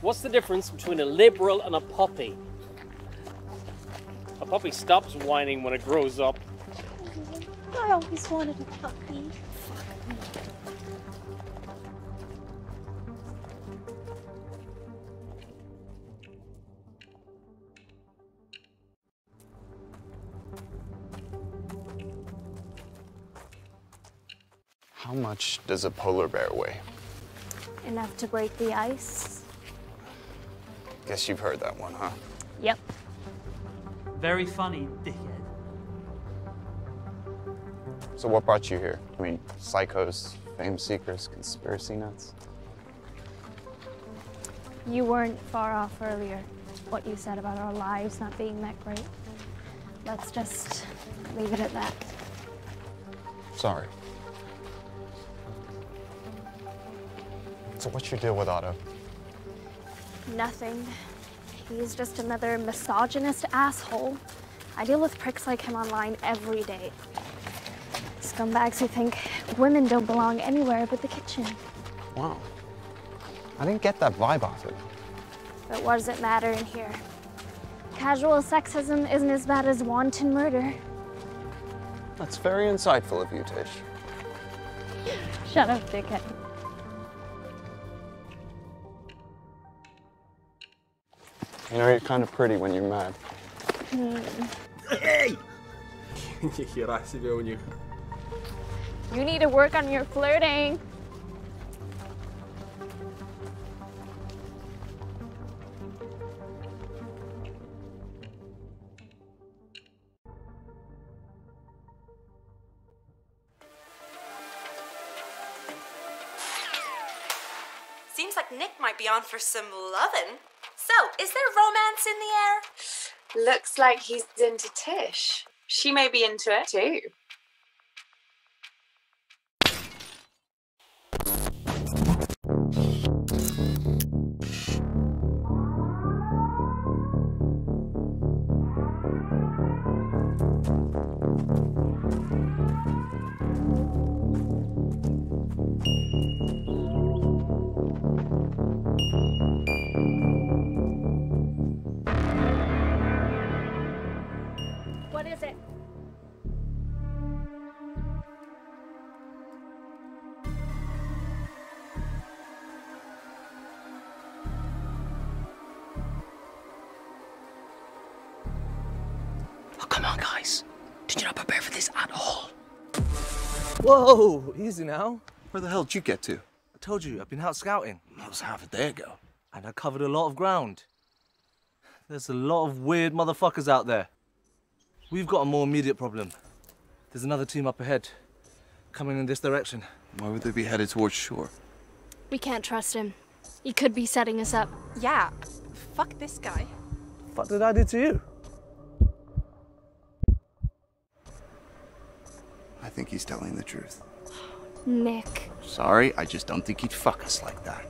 What's the difference between a liberal and a puppy? A puppy stops whining when it grows up. I always wanted a puppy. How much does a polar bear weigh? Enough to break the ice. Guess you've heard that one, huh? Yep. Very funny, dickhead. So what brought you here? I mean, psychos, fame seekers, conspiracy nuts? You weren't far off earlier. What you said about our lives not being that great. Let's just leave it at that. Sorry. So what's your deal with Otto? Nothing. He's just another misogynist asshole. I deal with pricks like him online every day. Scumbags who think women don't belong anywhere but the kitchen. Wow. I didn't get that vibe off it. But what does it matter in here? Casual sexism isn't as bad as wanton murder. That's very insightful of you, Tish. Shut up, dickhead. You know, you're kind of pretty when you're mad. Hey! Хера себе у них. You need to work on your flirting. Seems like Nick might be on for some lovin'. So, is there romance in the air? Looks like he's into Tish. She may be into it too. What is it? Oh, come on, guys. Did you not prepare for this at all? Whoa, easy now. Where the hell did you get to? I told you, I've been out scouting. That was half a day ago. And I covered a lot of ground. There's a lot of weird motherfuckers out there. We've got a more immediate problem. There's another team up ahead, coming in this direction. Why would they be headed towards shore? We can't trust him. He could be setting us up. Yeah, fuck this guy. What did I do to you? I think he's telling the truth. Nick. Sorry, I just don't think he'd fuck us like that.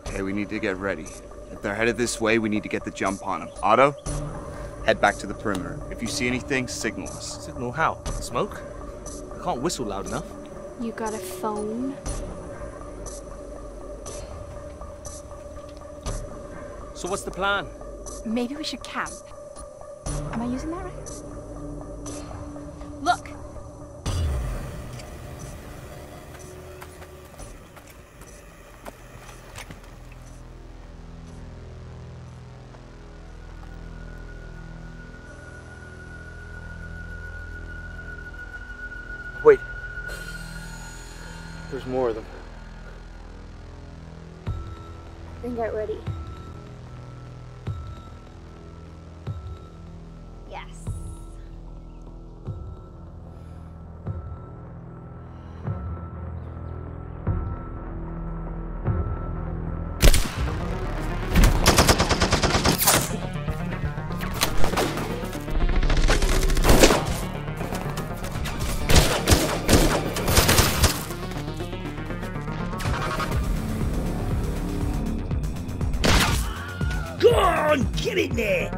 Okay, we need to get ready. If they're headed this way, we need to get the jump on them. Otto, head back to the perimeter. If you see anything, signal us. Signal how? Smoke? I can't whistle loud enough. You got a phone? So what's the plan? Maybe we should camp. Am I using that right? Look! Wait. There's more of them. Then get ready. Yes. Go on, get in there!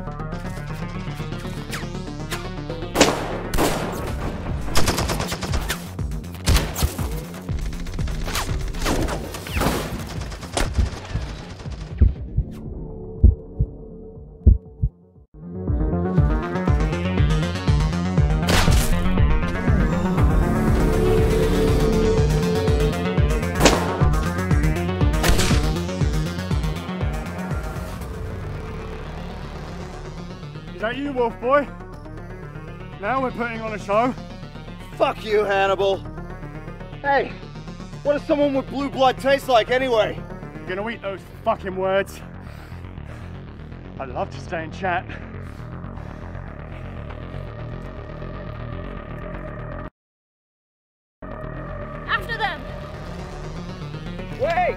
wolf boy. Now we're putting on a show. Fuck you, Hannibal. Hey, what does someone with blue blood taste like anyway? You're gonna eat those fucking words. I'd love to stay and chat. After them! Wait!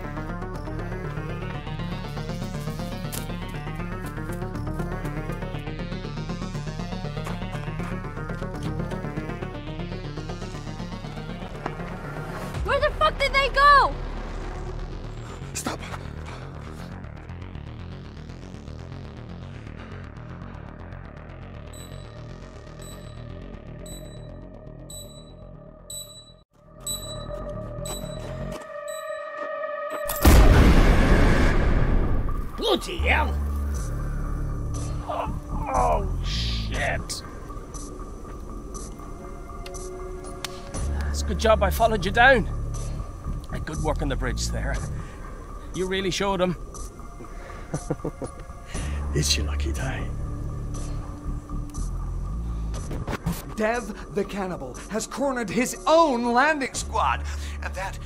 Where the fuck did they go? Stop. Bloody hell! Oh, shit. It's a good job I followed you down. Good work on the bridge there. You really showed him. It's your lucky day. Dev the Cannibal has cornered his own landing squad, and that...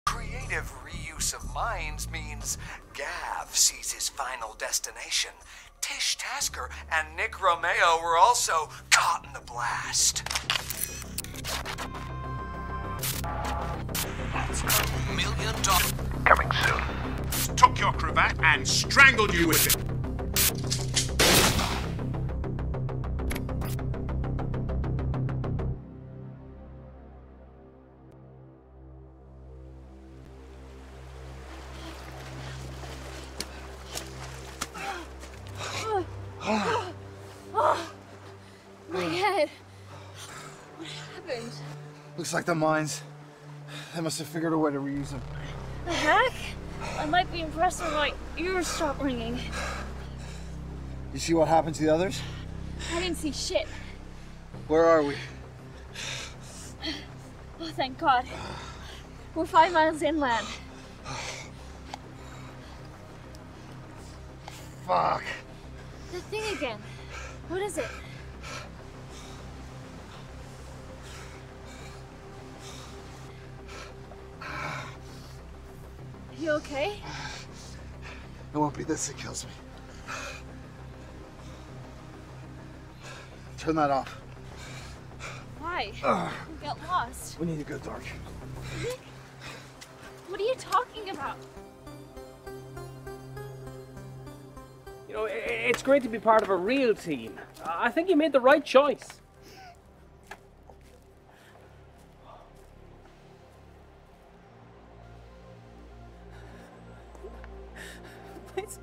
Creative reuse of minds means Gav sees his final destination. Tish Tasker and Nick Romeo were also caught in the blast. $1 million. Coming soon. Took your cravat and strangled you with it. My head. What happened? Looks like the mines. They must have figured a way to reuse them. The heck? I might be impressed when my ears stop ringing. You see what happened to the others? I didn't see shit. Where are we? Oh, thank God. We're 5 miles inland. Fuck. The thing again. What is it? You okay? It won't be this that kills me. Turn that off. Why? We'll get lost. We need to go dark. Nick, what are you talking about? You know, it's great to be part of a real team. I think you made the right choice. Please.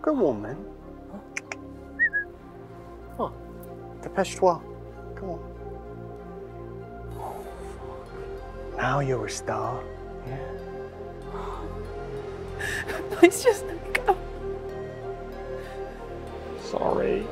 Go on, man. Oh, dépêche-toi. Come on. Now you're a star. Yeah. Please just let me go. Sorry.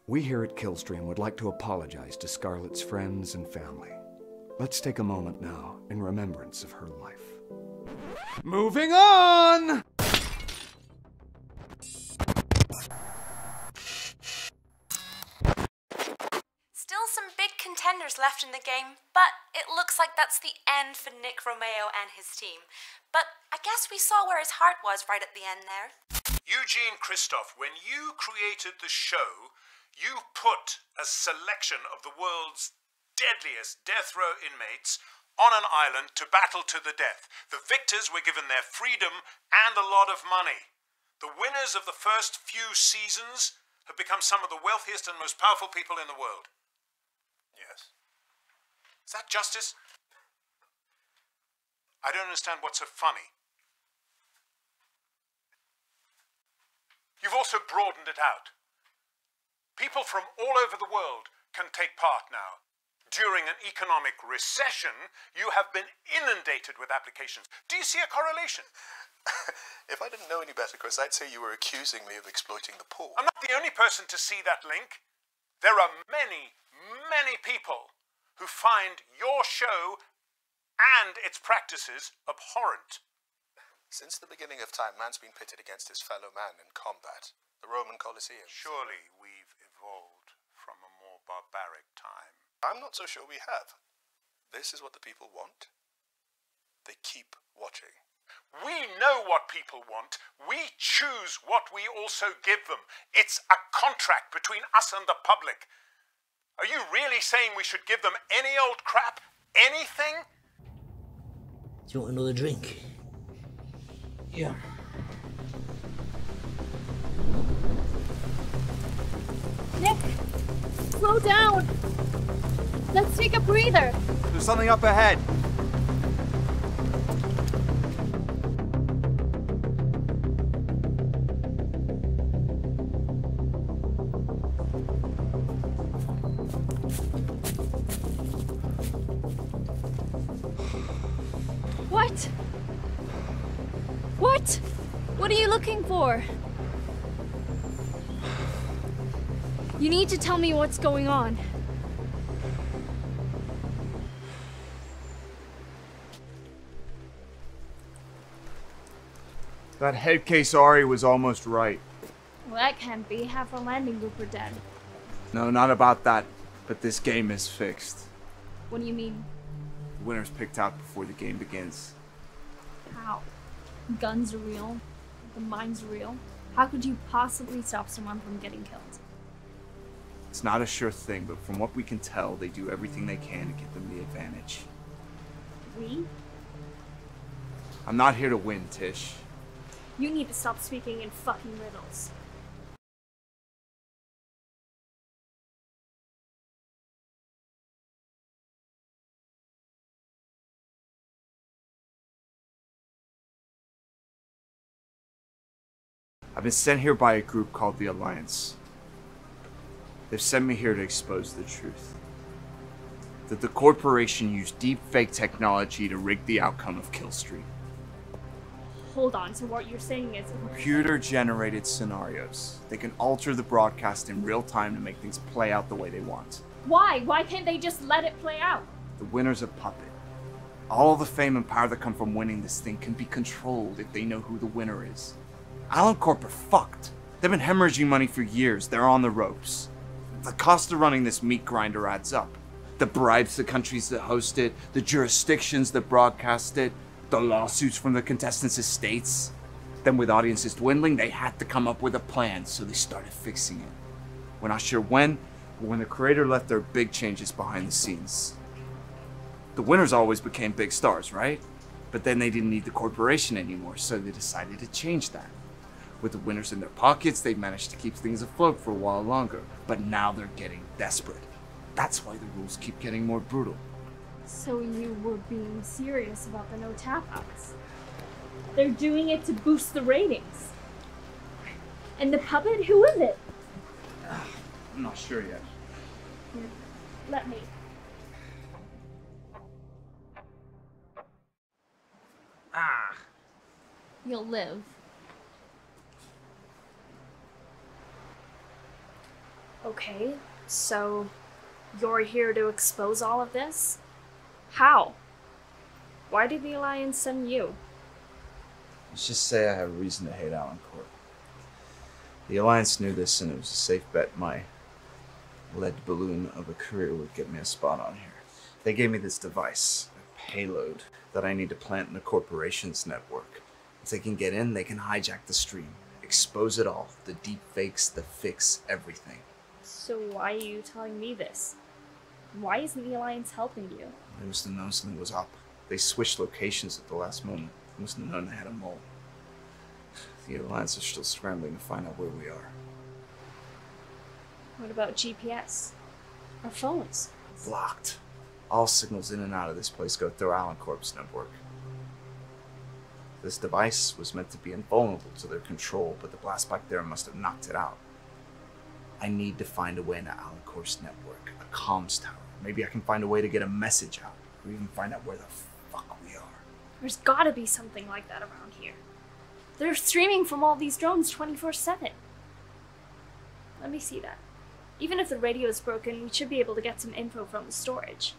We here at Killstream would like to apologize to Scarlett's friends and family. Let's take a moment now in remembrance of her life. Moving on! Still some big contenders left in the game, but it looks like that's the end for Nick Romeo and his team. But I guess we saw where his heart was right at the end there. Eugene Christoph, when you created the show, you put a selection of the world's deadliest death row inmates on an island to battle to the death. The victors were given their freedom and a lot of money. The winners of the first few seasons have become some of the wealthiest and most powerful people in the world. Yes. Is that justice? I don't understand what's so funny. You've also broadened it out. People from all over the world can take part now. During an economic recession, you have been inundated with applications. Do you see a correlation? If I didn't know any better, Chris, I'd say you were accusing me of exploiting the poor. I'm not the only person to see that link. There are many, many people who find your show and its practices abhorrent. Since the beginning of time, man's been pitted against his fellow man in combat. The Roman Colosseum. Surely we've evolved from a more barbaric time. I'm not so sure we have. This is what the people want. They keep watching. We know what people want. We choose what we also give them. It's a contract between us and the public. Are you really saying we should give them any old crap? Anything? Do you want another drink? Yeah. Nick, slow down. Let's take a breather. There's something up ahead. What? What? What are you looking for? You need to tell me what's going on. That head case Ari was almost right. Well, that can't be. Half our landing group are dead. No, not about that. But this game is fixed. What do you mean? The winner's picked out before the game begins. How? Guns are real. The mine's real. How could you possibly stop someone from getting killed? It's not a sure thing, but from what we can tell, they do everything they can to get them the advantage. We? I'm not here to win, Tish. You need to stop speaking in fucking riddles. I've been sent here by a group called the Alliance. They've sent me here to expose the truth. That the corporation used deep fake technology to rig the outcome of Killstream. hold on, so what you're saying is... Computer-generated scenarios. They can alter the broadcast in real time to make things play out the way they want. Why? Why can't they just let it play out? The winner's a puppet. All the fame and power that come from winning this thing can be controlled if they know who the winner is. Allen Corp are fucked. They've been hemorrhaging money for years. They're on the ropes. The cost of running this meat grinder adds up. The bribes the countries that host it, the jurisdictions that broadcast it, the lawsuits from the contestants' estates. Then with audiences dwindling, they had to come up with a plan, so they started fixing it. We're not sure when, but when the creator left, there were big changes behind the scenes. The winners always became big stars, right? But then they didn't need the corporation anymore, so they decided to change that. With the winners in their pockets, they managed to keep things afloat for a while longer, but now they're getting desperate. That's why the rules keep getting more brutal. So you were being serious about the no tap-outs. They're doing it to boost the ratings. And the puppet, who is it? I'm not sure yet. Here, let me. You'll live. Okay, so you're here to expose all of this? How? Why did the Alliance send you? Let's just say I have a reason to hate Allen Corp. The Alliance knew this, and it was a safe bet my lead balloon of a career would get me a spot on here. They gave me this device, a payload, that I need to plant in the corporation's network. If they can get in, they can hijack the stream, expose it all, the deep fakes, the fix, everything. So why are you telling me this? Why isn't the Alliance helping you? They must have known something was up. They switched locations at the last moment. They must have known they had a mole. The Alliance are still scrambling to find out where we are. What about GPS? Our phones? Blocked. All signals in and out of this place go through Allen Corp's network. This device was meant to be invulnerable to their control, but the blast back there must have knocked it out. I need to find a way into Allen Corp's network, a comms tower. Maybe I can find a way to get a message out, or even find out where the fuck we are. There's gotta be something like that around here. They're streaming from all these drones 24/7. Let me see that. Even if the radio is broken, we should be able to get some info from the storage.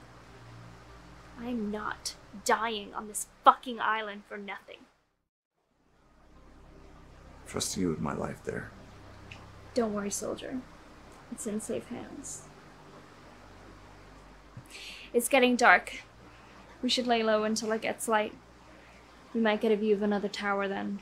I'm not dying on this fucking island for nothing. Trusting you with my life there. Don't worry, soldier. It's in safe hands. It's getting dark. We should lay low until it gets light. We might get a view of another tower then.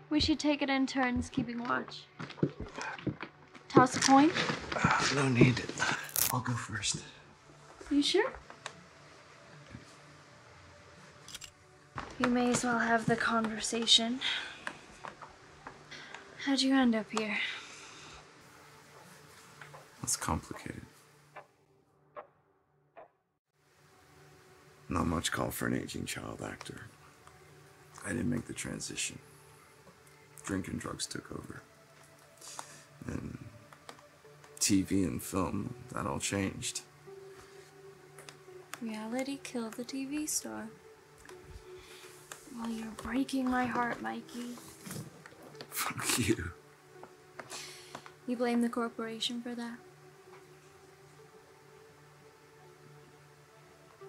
We should take it in turns keeping watch. Toss a coin? No need. I'll go first. You sure? You may as well have the conversation. How'd you end up here? That's complicated. Not much call for an aging child actor. I didn't make the transition. Drink and drugs took over. And TV and film, that all changed. Reality killed the TV star. Well, you're breaking my heart, Mikey. Fuck you. You blame the corporation for that?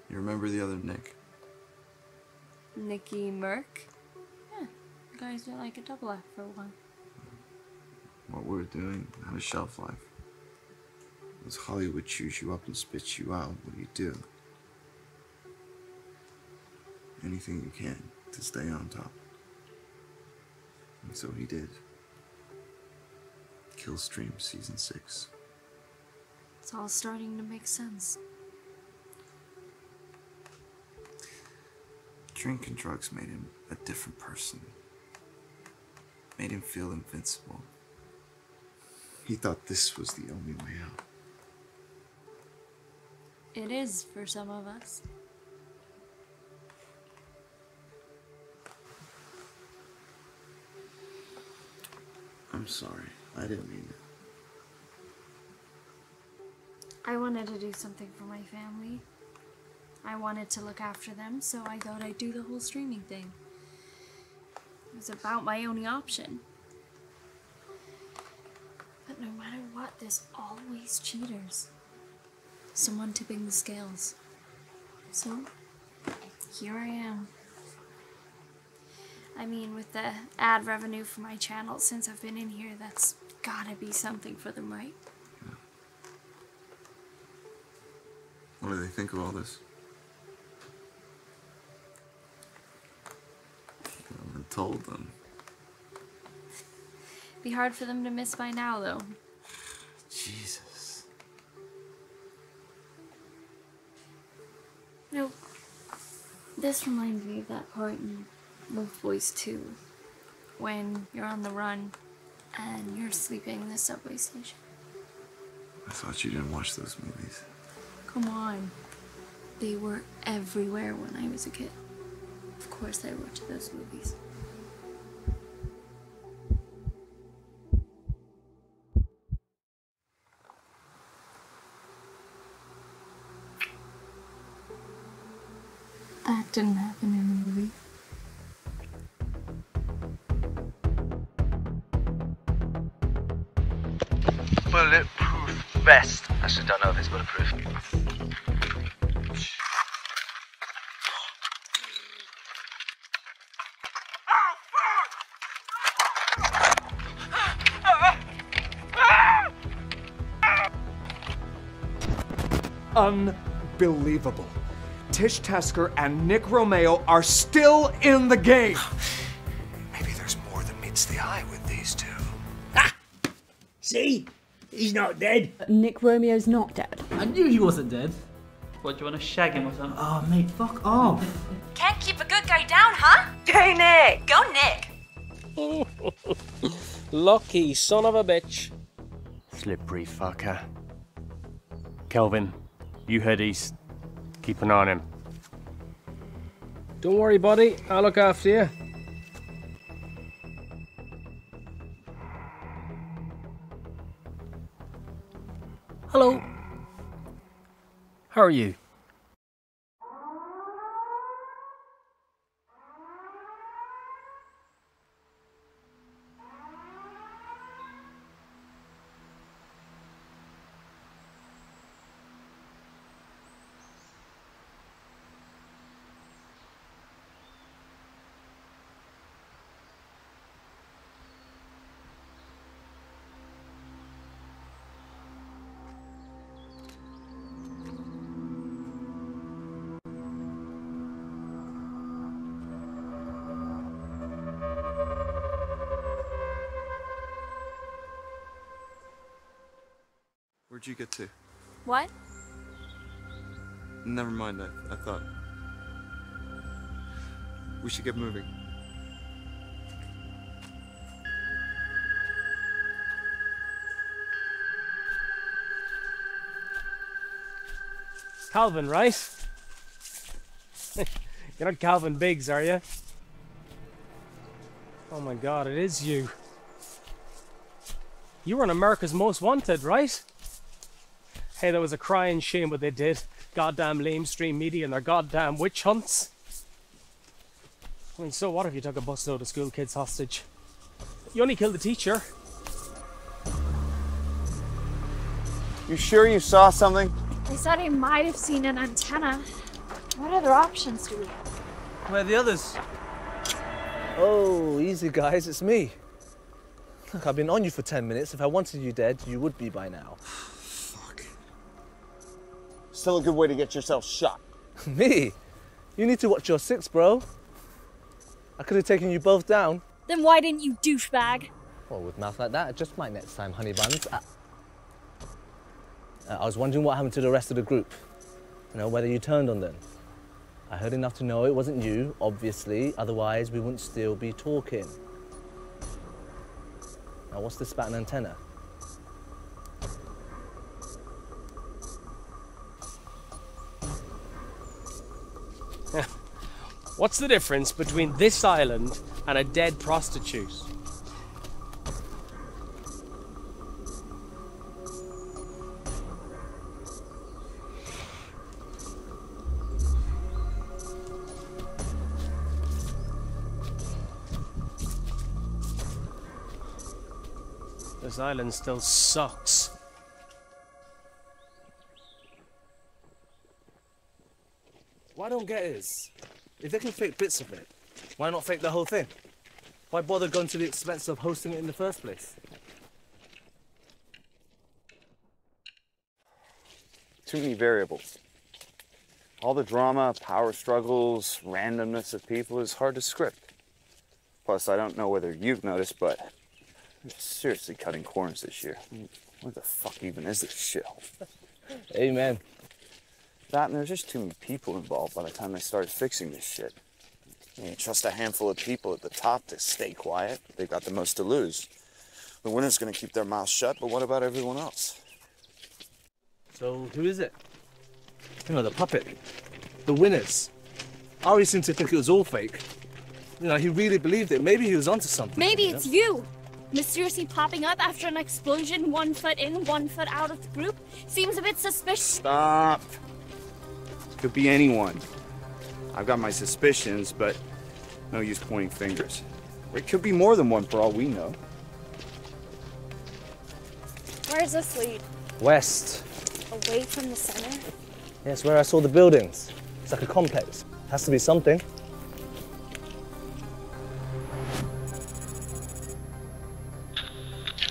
You remember the other Nick? Nicky Merck? Yeah, guys are like a double act for one. What we were doing had a shelf life. As Hollywood chews you up and spits you out, what do? Anything you can to stay on top. And so he did. Killstream Season 6. It's all starting to make sense. Drink and drugs made him a different person. Made him feel invincible. He thought this was the only way out. It is for some of us. I'm sorry. I didn't mean it. I wanted to do something for my family. I wanted to look after them, so I thought I'd do the whole streaming thing. It was about my only option. But no matter what, there's always cheaters. Someone tipping the scales. So, here I am. I mean, with the ad revenue for my channel since I've been in here, that's gotta be something for them, right? Yeah. What do they think of all this? I haven't told them. Be hard for them to miss by now, though. Jesus. No, this reminds me of that part in Wolf Boys 2, when you're on the run and you're sleeping in the subway station. I thought you didn't watch those movies. Come on. They were everywhere when I was a kid. Of course I watched those movies. That didn't happen in the movie. Bulletproof vest. Actually, don't know if it's bulletproof. Unbelievable. Tish Tasker and Nick Romeo are still in the game. Maybe there's more than meets the eye with these two. See? He's not dead. Nick Romeo's not dead. I knew he wasn't dead. What, do you want to shag him or something? Oh, mate, fuck off. Can't keep a good guy down, huh? Go Nick! Go Nick! Lucky son of a bitch. Slippery fucker. Kelvin, you head east. Keep an eye on him. Don't worry, buddy. I'll look after you. Hello. How are you? Where'd you get to? What? Never mind, I thought. We should get moving. Calvin, right? You're not Calvin Biggs, are you? Oh my god, it is you. You were on America's Most Wanted, right? Hey, that was a crying shame what they did. Goddamn lamestream media and their goddamn witch hunts. I mean, so what if you took a busload of school kids hostage? You only killed the teacher. You sure you saw something? They said he might have seen an antenna. What other options do we have? Where are the others? Oh, easy guys, it's me. Look, I've been on you for 10 minutes. If I wanted you dead, you would be by now. Fuck. Still a good way to get yourself shot. Me? You need to watch your six, bro. I could have taken you both down. Then why didn't you, douchebag? Well, with mouth like that, I just might next time, honey buns. I was wondering what happened to the rest of the group. You know, whether you turned on them. I heard enough to know it wasn't you, obviously, otherwise we wouldn't still be talking. Now, what's this about an antenna? What's the difference between this island and a dead prostitute? This island still sucks. What I don't get is, if they can fake bits of it, why not fake the whole thing? Why bother going to the expense of hosting it in the first place? Too many variables. All the drama, power struggles, randomness of people is hard to script. Plus, I don't know whether you've noticed, but I'm seriously cutting corners this year. What the fuck even is this shithole? Amen. That and there's just too many people involved by the time they started fixing this shit. You trust a handful of people at the top to stay quiet. They've got the most to lose. The winner's gonna keep their mouths shut, but what about everyone else? So, who is it? You know, the puppet. The winners. Ari seemed to think it was all fake. You know, he really believed it. Maybe he was onto something. Maybe it's you! Mysteriously popping up after an explosion, 1 foot in, 1 foot out of the group. Seems a bit suspicious. Stop! Could be anyone. I've got my suspicions, but no use pointing fingers. It could be more than one for all we know. Where's this lead? West. Away from the center? Yes, where I saw the buildings. It's like a complex. Has to be something.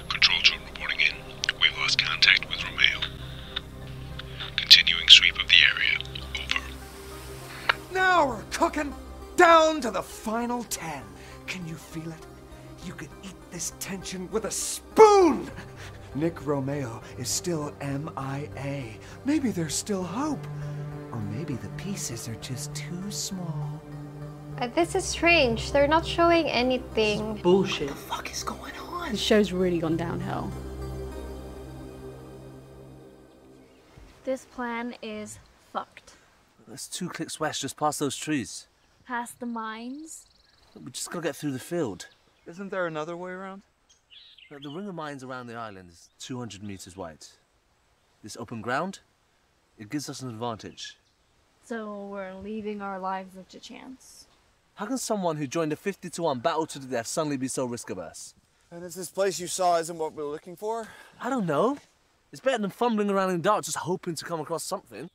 Control to reporting in. We've lost contact with Romeo. Continuing sweep of the area. Over. Now we're cooking down to the final 10. Can you feel it? You could eat this tension with a spoon. Nick Romeo is still MIA. Maybe there's still hope. Or maybe the pieces are just too small. This is strange. They're not showing anything. Bullshit. What the fuck is going on? The show's really gone downhill. This plan is fucked. That's 2 clicks west, just past those trees. Past the mines? We just gotta get through the field. Isn't there another way around? The ring of mines around the island is 200 meters wide. This open ground, it gives us an advantage. So we're leaving our lives up to chance. How can someone who joined a 50-to-1 battle to the death suddenly be so risk-averse? And is this place you saw isn't what we're looking for? I don't know. It's better than fumbling around in the dark just hoping to come across something.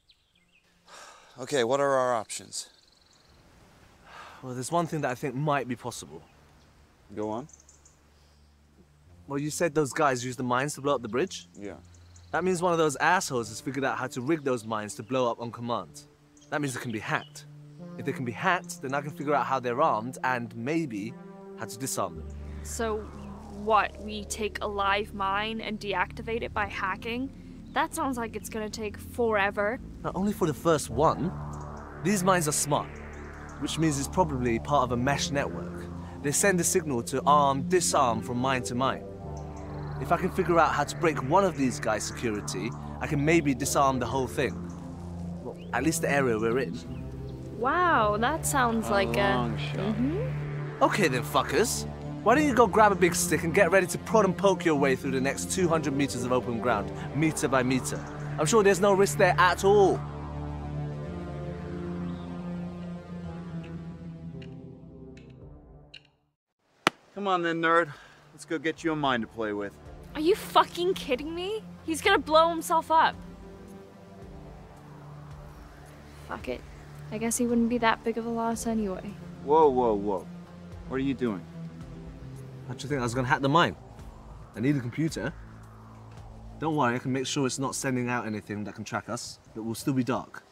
Okay, what are our options? Well, there's one thing that I think might be possible. Go on. Well, you said those guys used the mines to blow up the bridge? Yeah. That means one of those assholes has figured out how to rig those mines to blow up on command. That means they can be hacked. If they can be hacked, then I can figure out how they're armed and maybe how to disarm them. So what, we take a live mine and deactivate it by hacking? That sounds like it's gonna take forever. Not only for the first one, these mines are smart, which means it's probably part of a mesh network. They send a signal to arm, disarm from mine to mine. If I can figure out how to break one of these guys' security, I can maybe disarm the whole thing. Well, at least the area we're in. Wow, that sounds like a long shot. Okay then, fuckers. Why don't you go grab a big stick and get ready to prod and poke your way through the next 200 meters of open ground, meter by meter. I'm sure there's no risk there at all. Come on then, nerd. Let's go get you a mine to play with. Are you fucking kidding me? He's gonna blow himself up. Fuck it. I guess he wouldn't be that big of a loss anyway. Whoa, whoa, whoa. What are you doing? How'd you think I was gonna hack the mine? I need a computer. Don't worry, I can make sure it's not sending out anything that can track us. It will still be dark.